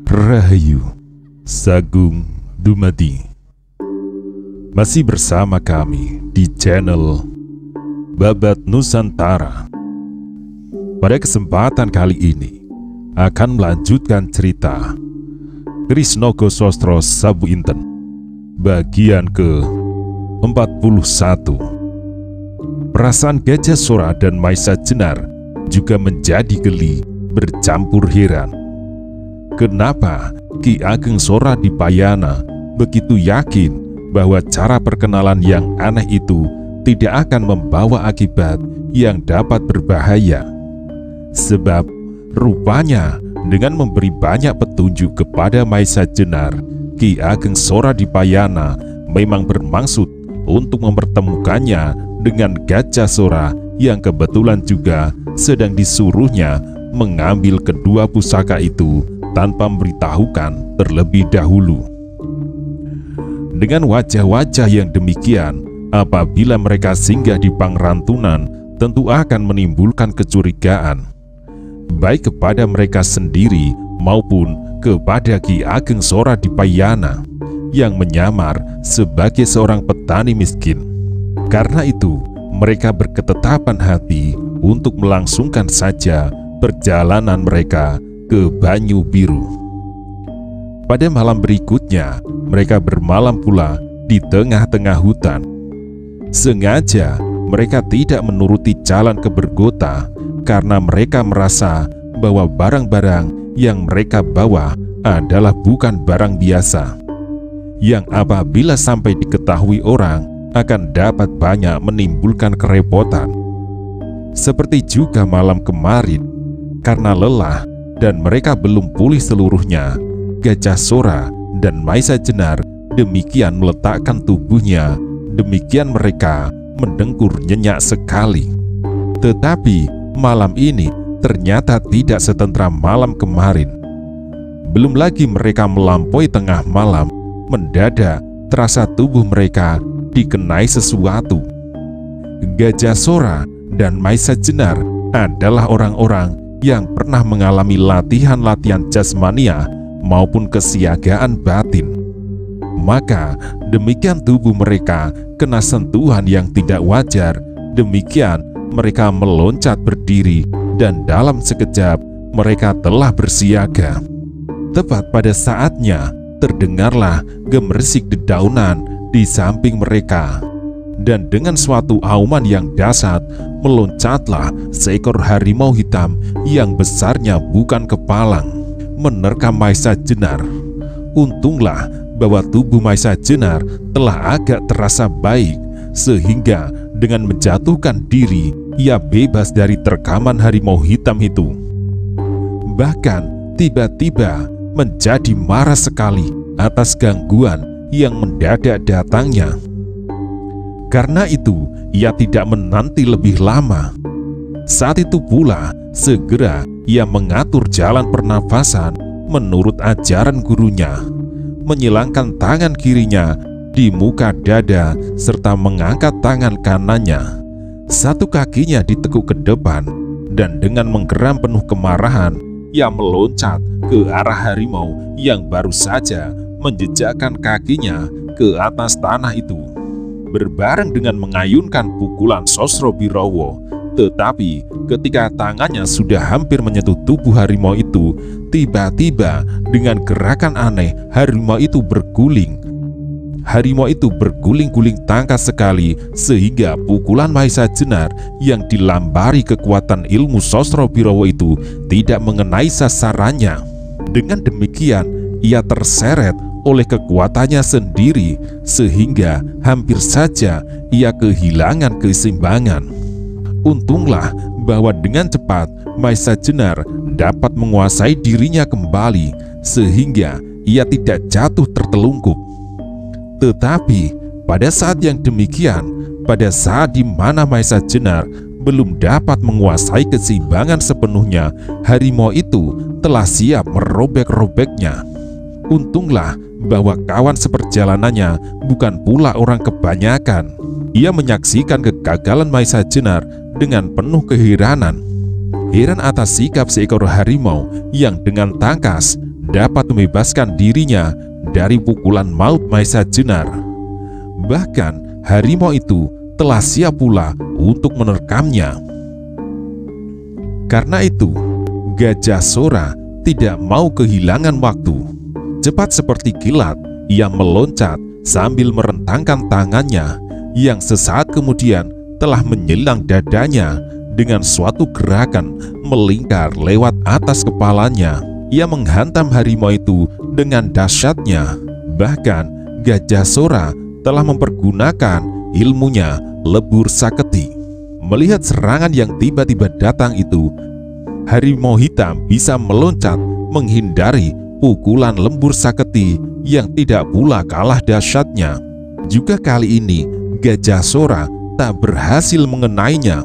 Rahayu, Sagung Dumadi. Masih bersama kami di channel Babat Nusantara. Pada kesempatan kali ini akan melanjutkan cerita Krisnogo Sostro Sabu Inten bagian ke-41. Perasaan Gajah Sora dan Maisa Jenar juga menjadi geli bercampur heran. Kenapa Ki Ageng Sora Dipayana begitu yakin bahwa cara perkenalan yang aneh itu tidak akan membawa akibat yang dapat berbahaya? Sebab rupanya dengan memberi banyak petunjuk kepada Maisa Jenar, Ki Ageng Sora Dipayana memang bermaksud untuk mempertemukannya dengan Gajah Sora yang kebetulan juga sedang disuruhnya mengambil kedua pusaka itu tanpa memberitahukan terlebih dahulu. Dengan wajah-wajah yang demikian, apabila mereka singgah di Pangrantunan, tentu akan menimbulkan kecurigaan, baik kepada mereka sendiri maupun kepada Ki Ageng Sora Dipayana yang menyamar sebagai seorang petani miskin. Karena itu, mereka berketetapan hati untuk melangsungkan saja perjalanan mereka ke Banyu Biru. Pada malam berikutnya, mereka bermalam pula di tengah-tengah hutan. Sengaja mereka tidak menuruti jalan ke Bergota karena mereka merasa bahwa barang-barang yang mereka bawa adalah bukan barang biasa, yang apabila sampai diketahui orang akan dapat banyak menimbulkan kerepotan. Seperti juga malam kemarin, karena lelah dan mereka belum pulih seluruhnya, Gajah Sora dan Maisa Jenar demikian meletakkan tubuhnya, demikian mereka mendengkur nyenyak sekali. Tetapi malam ini ternyata tidak setentram malam kemarin. Belum lagi mereka melampaui tengah malam, mendadak terasa tubuh mereka dikenai sesuatu. Gajah Sora dan Maisa Jenar adalah orang-orang yang pernah mengalami latihan-latihan jasmania maupun kesiagaan batin. Maka demikian tubuh mereka kena sentuhan yang tidak wajar, demikian mereka meloncat berdiri dan dalam sekejap mereka telah bersiaga. Tepat pada saatnya terdengarlah gemerisik dedaunan di samping mereka, dan dengan suatu auman yang dahsyat meloncatlah seekor harimau hitam yang besarnya bukan kepalang, menerkam Maisa Jenar. Untunglah bahwa tubuh Maisa Jenar telah agak terasa baik, sehingga dengan menjatuhkan diri ia bebas dari terkaman harimau hitam itu. Bahkan tiba-tiba menjadi marah sekali atas gangguan yang mendadak datangnya. Karena itu, ia tidak menanti lebih lama. Saat itu pula, segera ia mengatur jalan pernafasan menurut ajaran gurunya, menyilangkan tangan kirinya di muka dada serta mengangkat tangan kanannya. Satu kakinya ditekuk ke depan, dan dengan menggeram penuh kemarahan, ia meloncat ke arah harimau yang baru saja menjejakkan kakinya ke atas tanah itu, berbareng dengan mengayunkan pukulan Sosro Birowo. Tetapi ketika tangannya sudah hampir menyentuh tubuh harimau itu, tiba-tiba dengan gerakan aneh harimau itu berguling. Harimau itu berguling-guling tangkas sekali, sehingga pukulan Maisa Jenar yang dilambari kekuatan ilmu Sosro Birowo itu tidak mengenai sasarannya. Dengan demikian, ia terseret oleh kekuatannya sendiri, sehingga hampir saja ia kehilangan keseimbangan. Untunglah bahwa dengan cepat Maisa Jenar dapat menguasai dirinya kembali, sehingga ia tidak jatuh tertelungkup. Tetapi pada saat yang demikian, pada saat di mana Maisa Jenar belum dapat menguasai keseimbangan sepenuhnya, harimau itu telah siap merobek-robeknya. Untunglah bahwa kawan seperjalanannya bukan pula orang kebanyakan. Ia menyaksikan kegagalan Maisa Jenar dengan penuh keheranan. Heran atas sikap seekor harimau yang dengan tangkas dapat membebaskan dirinya dari pukulan maut Maisa Jenar. Bahkan harimau itu telah siap pula untuk menerkamnya. Karena itu, Gajah Sora tidak mau kehilangan waktu. Cepat seperti kilat, ia meloncat sambil merentangkan tangannya yang sesaat kemudian telah menyelang dadanya dengan suatu gerakan melingkar lewat atas kepalanya. Ia menghantam harimau itu dengan dahsyatnya. Bahkan Gajah Sora telah mempergunakan ilmunya lebur saketi. Melihat serangan yang tiba-tiba datang itu, harimau hitam bisa meloncat menghindari pukulan lembur saketi yang tidak pula kalah dahsyatnya. Juga kali ini Gajah Sora tak berhasil mengenainya.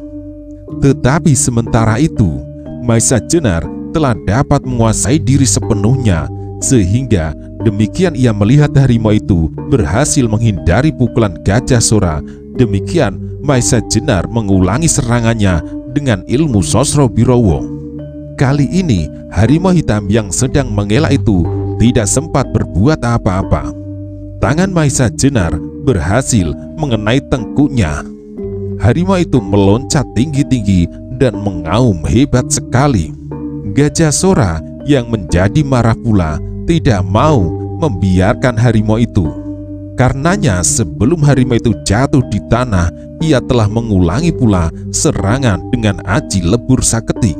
Tetapi sementara itu, Maisa Jenar telah dapat menguasai diri sepenuhnya, sehingga demikian ia melihat harimau itu berhasil menghindari pukulan Gajah Sora. Demikian Maisa Jenar mengulangi serangannya dengan ilmu Sosro Birowo. Kali ini harimau hitam yang sedang mengelak itu tidak sempat berbuat apa-apa. Tangan Maisa Jenar berhasil mengenai tengkuknya. Harimau itu meloncat tinggi-tinggi dan mengaum hebat sekali. Gajah Sora yang menjadi marah pula tidak mau membiarkan harimau itu. Karenanya sebelum harimau itu jatuh di tanah, ia telah mengulangi pula serangan dengan aji lebur saketi.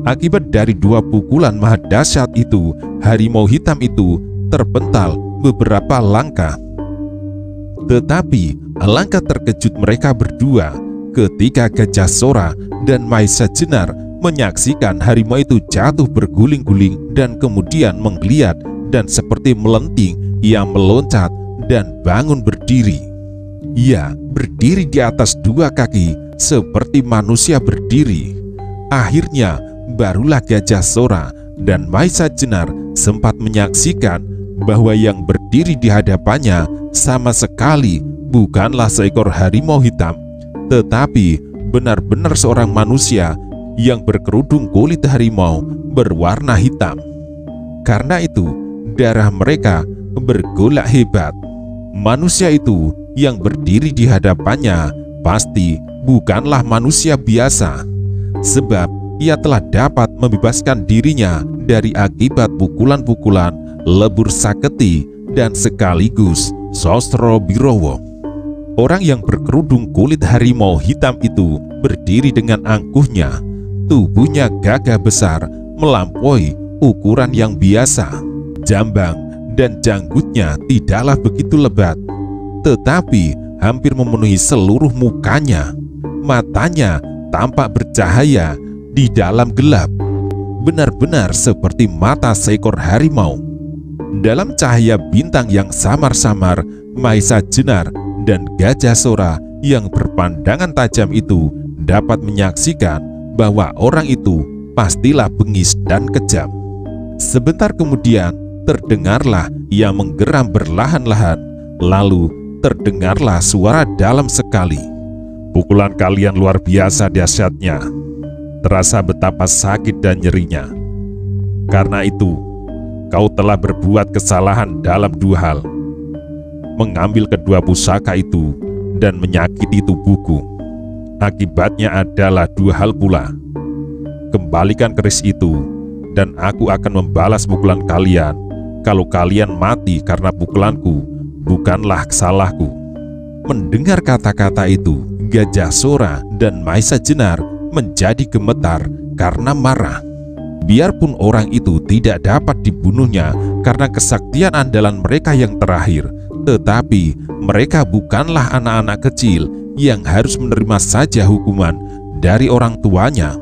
Akibat dari dua pukulan maha dahsyat itu, harimau hitam itu terpental beberapa langkah. Tetapi alangkah terkejut mereka berdua ketika Gajah Sora dan Maisa Jenar menyaksikan harimau itu jatuh berguling-guling dan kemudian menggeliat, dan seperti melenting ia meloncat dan bangun berdiri. Ia berdiri di atas dua kaki seperti manusia berdiri. Akhirnya barulah Gajah Sora dan Maisa Jenar sempat menyaksikan bahwa yang berdiri di hadapannya sama sekali bukanlah seekor harimau hitam, tetapi benar-benar seorang manusia yang berkerudung kulit harimau berwarna hitam. Karena itu darah mereka bergolak hebat. Manusia itu yang berdiri di hadapannya pasti bukanlah manusia biasa, sebab ia telah dapat membebaskan dirinya dari akibat pukulan-pukulan lebur saketi dan sekaligus Sosro Birowo. Orang yang berkerudung kulit harimau hitam itu berdiri dengan angkuhnya. Tubuhnya gagah besar melampaui ukuran yang biasa. Jambang dan janggutnya tidaklah begitu lebat, tetapi hampir memenuhi seluruh mukanya. Matanya tampak bercahaya di dalam gelap, benar-benar seperti mata seekor harimau. Dalam cahaya bintang yang samar-samar, Maisa Jenar dan Gajah Sora yang berpandangan tajam itu dapat menyaksikan bahwa orang itu pastilah bengis dan kejam. Sebentar kemudian terdengarlah ia menggeram berlahan-lahan, lalu terdengarlah suara dalam sekali. Pukulan kalian luar biasa dahsyatnya. Terasa betapa sakit dan nyerinya. Karena itu, kau telah berbuat kesalahan dalam dua hal. Mengambil kedua pusaka itu dan menyakiti tubuhku. Akibatnya adalah dua hal pula. Kembalikan keris itu, dan aku akan membalas pukulan kalian. Kalau kalian mati karena pukulanku, bukanlah salahku. Mendengar kata-kata itu, Gajah Sora dan Maisa Jenar menjadi gemetar karena marah. Biarpun orang itu tidak dapat dibunuhnya karena kesaktian andalan mereka yang terakhir, tetapi mereka bukanlah anak-anak kecil yang harus menerima saja hukuman dari orang tuanya.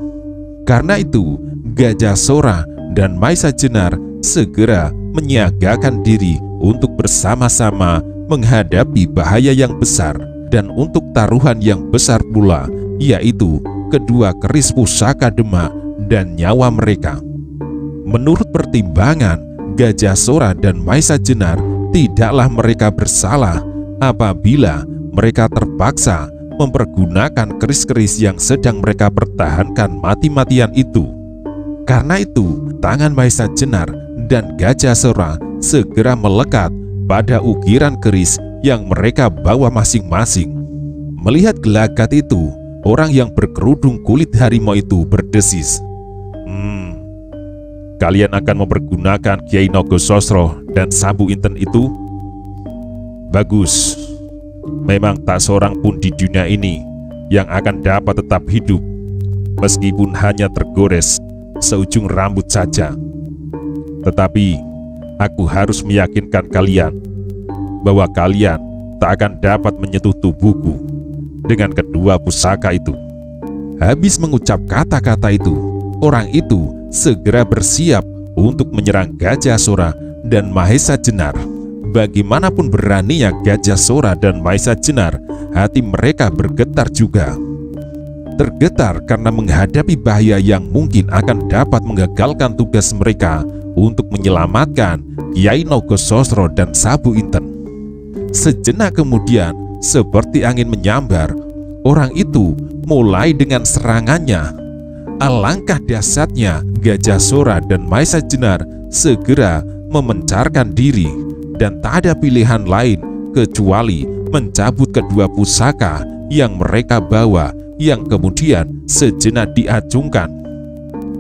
Karena itu, Gajah Sora dan Maisa Jenar segera menyiagakan diri untuk bersama-sama menghadapi bahaya yang besar dan untuk taruhan yang besar pula, yaitu kedua keris pusaka Demak dan nyawa mereka. Menurut pertimbangan, Gajah Sora dan Maisa Jenar tidaklah mereka bersalah apabila mereka terpaksa mempergunakan keris-keris yang sedang mereka pertahankan mati-matian itu. Karena itu, tangan Maesa Jenar dan Gajah Sora segera melekat pada ukiran keris yang mereka bawa masing-masing. Melihat gelagat itu, orang yang berkerudung kulit harimau itu berdesis. Kalian akan mempergunakan Kiai Nogososro dan Sabu Inten itu? Bagus. Memang tak seorang pun di dunia ini yang akan dapat tetap hidup, meskipun hanya tergores seujung rambut saja. Tetapi aku harus meyakinkan kalian bahwa kalian tak akan dapat menyentuh tubuhku dengan kedua pusaka itu. Habis mengucap kata-kata itu, orang itu segera bersiap untuk menyerang Gajah Sora dan Maesa Jenar. Bagaimanapun beraninya Gajah Sora dan Maesa Jenar, hati mereka bergetar juga. Tergetar karena menghadapi bahaya yang mungkin akan dapat menggagalkan tugas mereka untuk menyelamatkan Kiai Nogososro dan Sabu Inten. Sejenak kemudian, seperti angin menyambar, orang itu mulai dengan serangannya. Alangkah dahsyatnya, Gajah Sora dan Maesa Jenar segera memencarkan diri, dan tak ada pilihan lain kecuali mencabut kedua pusaka yang mereka bawa, yang kemudian sejenak diacungkan.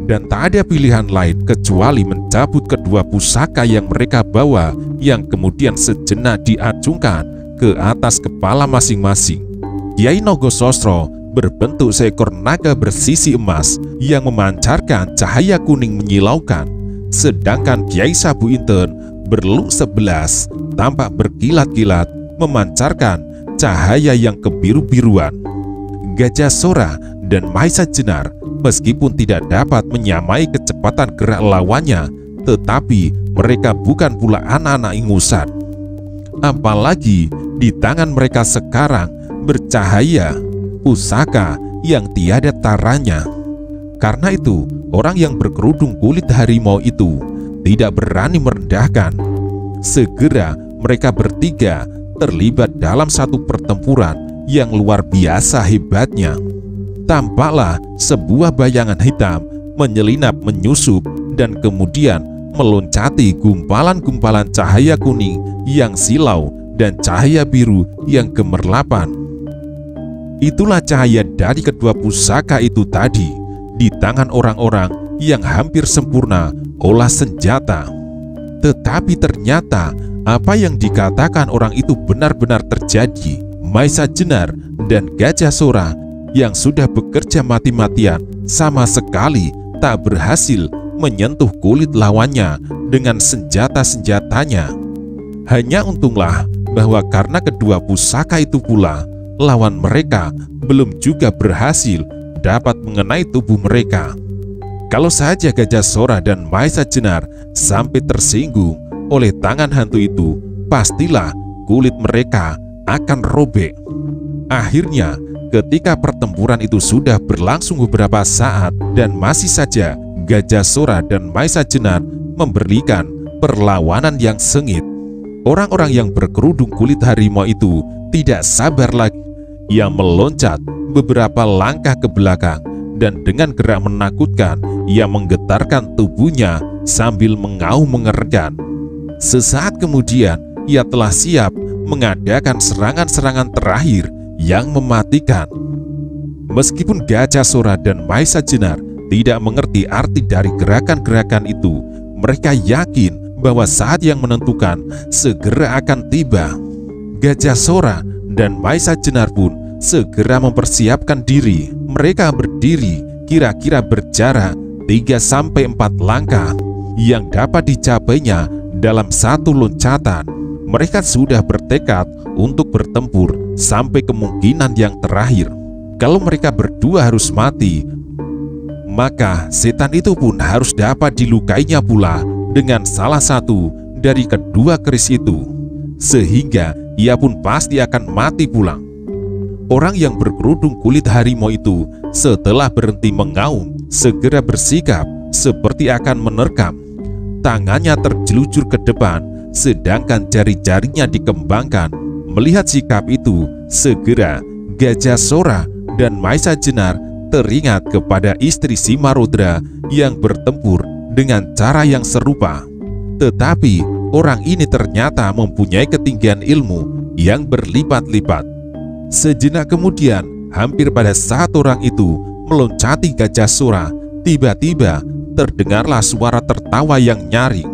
Dan tak ada pilihan lain kecuali mencabut kedua pusaka yang mereka bawa, yang kemudian sejenak diacungkan ke atas kepala masing-masing. Kiai Nogososro berbentuk seekor naga bersisi emas yang memancarkan cahaya kuning menyilaukan, sedangkan Kiai Sabu Inten berluk sebelas tampak berkilat-kilat memancarkan cahaya yang kebiru-biruan. Gajah Sora dan Maesa Jenar meskipun tidak dapat menyamai kecepatan gerak lawannya, tetapi mereka bukan pula anak-anak ingusan. Apalagi di tangan mereka sekarang bercahaya pusaka yang tiada taranya. Karena itu, orang yang berkerudung kulit harimau itu tidak berani merendahkan. Segera mereka bertiga terlibat dalam satu pertempuran yang luar biasa hebatnya. Tampaklah sebuah bayangan hitam menyelinap menyusup dan kemudian meloncati gumpalan-gumpalan cahaya kuning yang silau dan cahaya biru yang gemerlapan. Itulah cahaya dari kedua pusaka itu tadi di tangan orang-orang yang hampir sempurna olah senjata. Tetapi ternyata apa yang dikatakan orang itu benar-benar terjadi. Maesa Jenar dan Gajah Sora yang sudah bekerja mati-matian sama sekali tak berhasil menyentuh kulit lawannya dengan senjata-senjatanya. Hanya untunglah bahwa karena kedua pusaka itu pula, lawan mereka belum juga berhasil dapat mengenai tubuh mereka. Kalau saja Gajah Sora dan Maesa Jenar sampai tersinggung oleh tangan hantu itu, pastilah kulit mereka akan robek. Akhirnya, ketika pertempuran itu sudah berlangsung beberapa saat dan masih saja Gajah Sora dan Maesa Jenar memberikan perlawanan yang sengit, orang-orang yang berkerudung kulit harimau itu tidak sabar lagi. Ia meloncat beberapa langkah ke belakang dan dengan gerak menakutkan ia menggetarkan tubuhnya sambil mengaum mengerikan. Sesaat kemudian ia telah siap mengadakan serangan-serangan terakhir yang mematikan. Meskipun Gajah Sora dan Maesa Jenar tidak mengerti arti dari gerakan-gerakan itu, mereka yakin bahwa saat yang menentukan segera akan tiba. Gajah Sora dan Maesa Jenar pun segera mempersiapkan diri. Mereka berdiri kira-kira berjarak 3-4 langkah yang dapat dicapainya dalam satu loncatan. Mereka sudah bertekad untuk bertempur sampai kemungkinan yang terakhir. Kalau mereka berdua harus mati, maka setan itu pun harus dapat dilukainya pula dengan salah satu dari kedua keris itu, sehingga ia pun pasti akan mati pula. Orang yang berkerudung kulit harimau itu setelah berhenti mengaum segera bersikap seperti akan menerkam. Tangannya terjelujur ke depan, sedangkan jari-jarinya dikembangkan. Melihat sikap itu, segera Gajah Sora dan Maisa Jenar teringat kepada istri Simarudra yang bertempur dengan cara yang serupa. Tetapi orang ini ternyata mempunyai ketinggian ilmu yang berlipat-lipat. Sejenak kemudian, hampir pada saat orang itu meloncati Gajah Sora, tiba-tiba terdengarlah suara tertawa yang nyaring.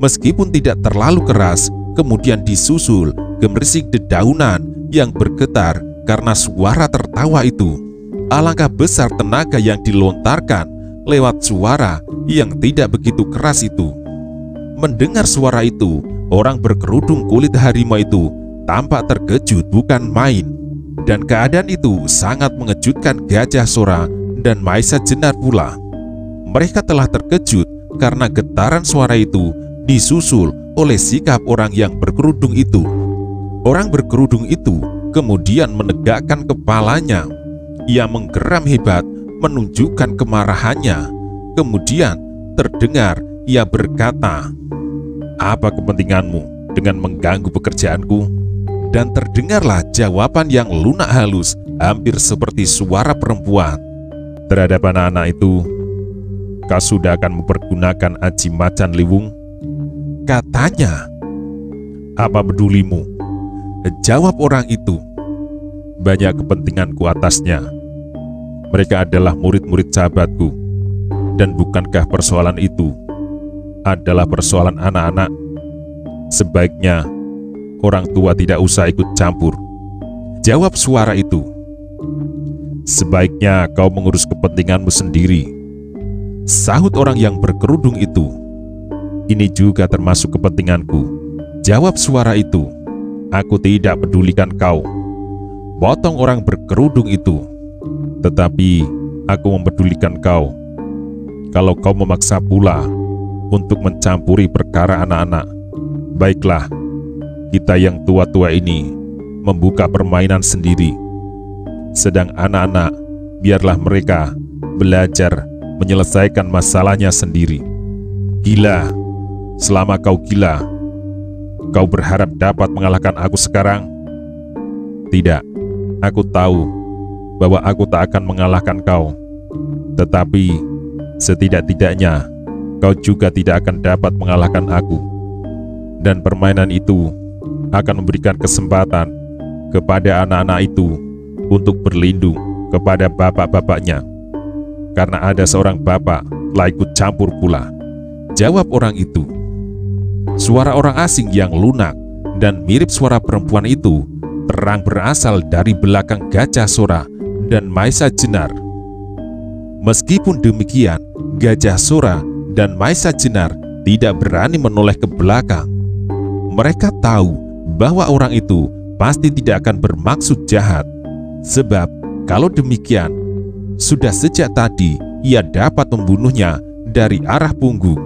Meskipun tidak terlalu keras, kemudian disusul gemerisik dedaunan yang bergetar karena suara tertawa itu. Alangkah besar tenaga yang dilontarkan lewat suara yang tidak begitu keras itu. Mendengar suara itu, orang berkerudung kulit harimau itu tampak terkejut bukan main. Dan keadaan itu sangat mengejutkan Gajah Sora dan Maisa Jenar pula. Mereka telah terkejut karena getaran suara itu disusul oleh sikap orang yang berkerudung itu. Orang berkerudung itu kemudian menegakkan kepalanya. Ia menggeram hebat menunjukkan kemarahannya. Kemudian terdengar ia berkata, "Apa kepentinganmu dengan mengganggu pekerjaanku?" Dan terdengarlah jawaban yang lunak halus, hampir seperti suara perempuan. "Terhadap anak-anak itu, kau sudah akan mempergunakan aji macan liwung?" katanya. "Apa pedulimu?" jawab orang itu. "Banyak kepentinganku atasnya. Mereka adalah murid-murid sahabatku. Dan bukankah persoalan itu adalah persoalan anak-anak? Sebaiknya orang tua tidak usah ikut campur," jawab suara itu. "Sebaiknya kau mengurus kepentinganmu sendiri," sahut orang yang berkerudung itu. "Ini juga termasuk kepentinganku," jawab suara itu. "Aku tidak pedulikan kau," potong orang berkerudung itu. "Tetapi aku mempedulikan kau. Kalau kau memaksa pula untuk mencampuri perkara anak-anak, baiklah, kita yang tua-tua ini membuka permainan sendiri. Sedang anak-anak, biarlah mereka belajar menyelesaikan masalahnya sendiri. Gila, selama kau gila, kau berharap dapat mengalahkan aku sekarang? Tidak, aku tahu bahwa aku tak akan mengalahkan kau. Tetapi setidak-tidaknya kau juga tidak akan dapat mengalahkan aku. Dan permainan itu akan memberikan kesempatan kepada anak-anak itu untuk berlindung kepada bapak-bapaknya. Karena ada seorang bapak telah ikut campur pula," jawab orang itu. Suara orang asing yang lunak dan mirip suara perempuan itu terang berasal dari belakang Gajah Sora dan Maisa Jenar. Meskipun demikian, Gajah Sora dan Maisa Jenar tidak berani menoleh ke belakang. Mereka tahu bahwa orang itu pasti tidak akan bermaksud jahat. Sebab kalau demikian, sudah sejak tadi ia dapat membunuhnya dari arah punggung.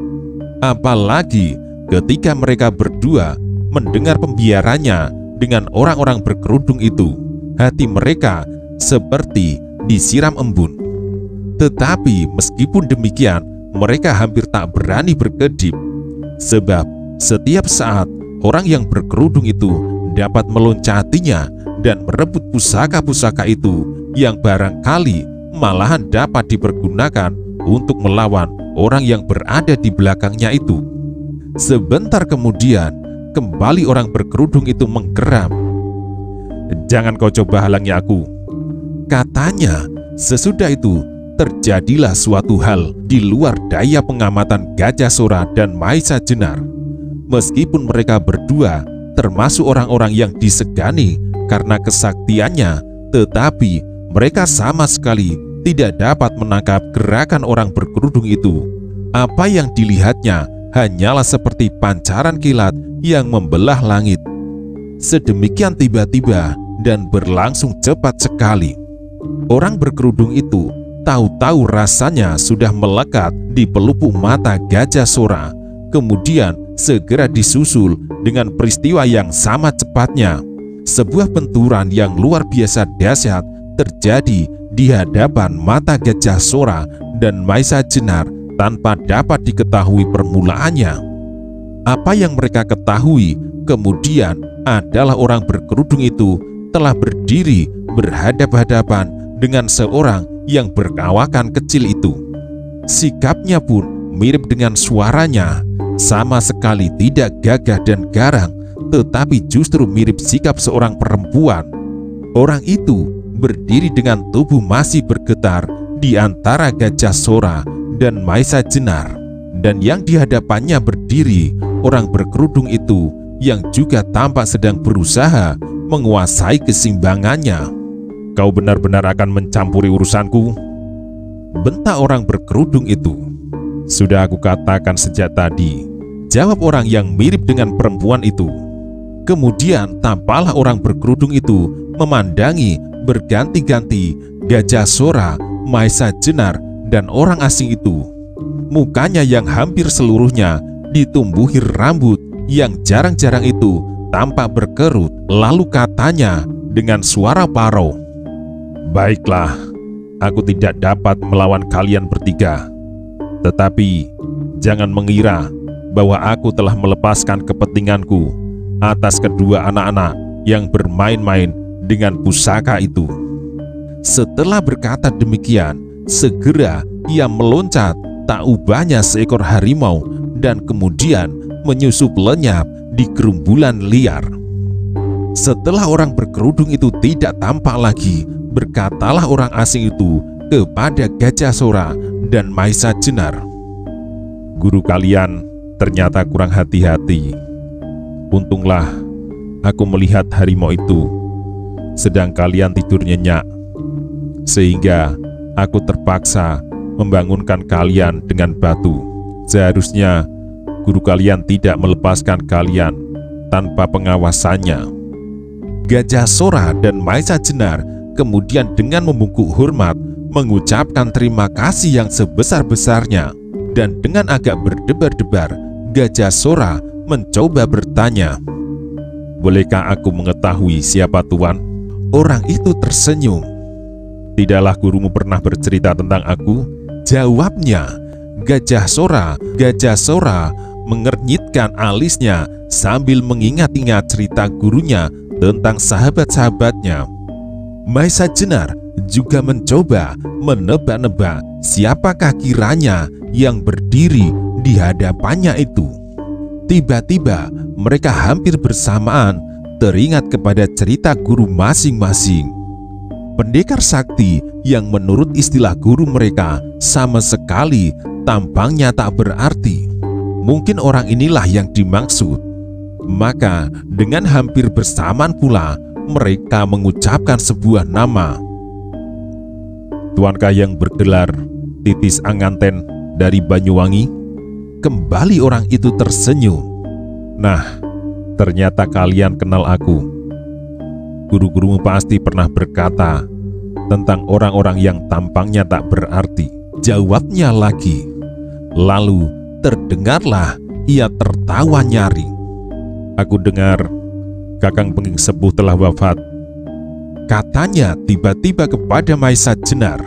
Apalagi ketika mereka berdua mendengar pembiarannya dengan orang-orang berkerudung itu, hati mereka seperti disiram embun. Tetapi meskipun demikian, mereka hampir tak berani berkedip. Sebab setiap saat orang yang berkerudung itu dapat meloncatinya dan merebut pusaka-pusaka itu yang barangkali malahan dapat dipergunakan untuk melawan orang yang berada di belakangnya itu. Sebentar kemudian, kembali orang berkerudung itu menggeram. "Jangan kau coba halangi aku," katanya. Sesudah itu, terjadilah suatu hal di luar daya pengamatan Gajah Sora dan Maisa Jenar. Meskipun mereka berdua termasuk orang-orang yang disegani karena kesaktiannya, tetapi mereka sama sekali tidak dapat menangkap gerakan orang berkerudung itu. Apa yang dilihatnya hanyalah seperti pancaran kilat yang membelah langit. Sedemikian tiba-tiba dan berlangsung cepat sekali. Orang berkerudung itu tahu-tahu rasanya sudah melekat di pelupuk mata Gajah Sora. Kemudian segera disusul dengan peristiwa yang sama cepatnya. Sebuah benturan yang luar biasa dahsyat terjadi di hadapan mata Gajah Sora dan Maisa Jenar tanpa dapat diketahui permulaannya. Apa yang mereka ketahui kemudian adalah orang berkerudung itu telah berdiri berhadap-hadapan dengan seorang yang berkawakan kecil itu. Sikapnya pun mirip dengan suaranya, sama sekali tidak gagah dan garang, tetapi justru mirip sikap seorang perempuan. Orang itu berdiri dengan tubuh masih bergetar di antara Gajah Sora dan Maisa Jenar, dan yang di hadapannya berdiri orang berkerudung itu yang juga tampak sedang berusaha menguasai keseimbangannya. "Kau benar-benar akan mencampuri urusanku?" bentak orang berkerudung itu. "Sudah aku katakan sejak tadi," jawab orang yang mirip dengan perempuan itu. Kemudian tampaklah orang berkerudung itu memandangi berganti-ganti Gajah Sora, Maisa Jenar, dan orang asing itu. Mukanya yang hampir seluruhnya ditumbuhi rambut yang jarang-jarang itu tampak berkerut. Lalu katanya dengan suara parau, "Baiklah, aku tidak dapat melawan kalian bertiga. Tetapi jangan mengira bahwa aku telah melepaskan kepentinganku atas kedua anak-anak yang bermain-main dengan pusaka itu." Setelah berkata demikian, segera ia meloncat tak ubahnya seekor harimau dan kemudian menyusup lenyap di gerumbulan liar. Setelah orang berkerudung itu tidak tampak lagi, berkatalah orang asing itu kepada Gajah Sora dan Maisa Jenar, "Guru kalian ternyata kurang hati-hati. Untunglah aku melihat harimau itu sedang kalian tidur nyenyak, sehingga aku terpaksa membangunkan kalian dengan batu. Seharusnya guru kalian tidak melepaskan kalian tanpa pengawasannya." Gajah Sora dan Maisa Jenar kemudian dengan membungkuk hormat mengucapkan terima kasih yang sebesar-besarnya, dan dengan agak berdebar-debar Gajah Sora mencoba bertanya, "Bolehkah aku mengetahui siapa Tuan?" Orang itu tersenyum. "Tidaklah gurumu pernah bercerita tentang aku?" jawabnya. Gajah Sora mengernyitkan alisnya sambil mengingat-ingat cerita gurunya tentang sahabat-sahabatnya. Maisa Jenar juga mencoba menebak-nebak siapakah kiranya yang berdiri di hadapannya itu. Tiba-tiba mereka hampir bersamaan teringat kepada cerita guru masing-masing. Pendekar sakti yang menurut istilah guru mereka sama sekali tampangnya tak berarti. Mungkin orang inilah yang dimaksud. Maka dengan hampir bersamaan pula mereka mengucapkan sebuah nama. "Tuankah yang bergelar Titis Anganten dari Banyuwangi?" Kembali orang itu tersenyum. "Nah, ternyata kalian kenal aku. Guru-gurumu pasti pernah berkata tentang orang-orang yang tampangnya tak berarti," jawabnya lagi. Lalu terdengarlah ia tertawa nyaring. "Aku dengar Kakang Pengging Sepuh telah wafat," katanya tiba-tiba kepada Maisa Jenar.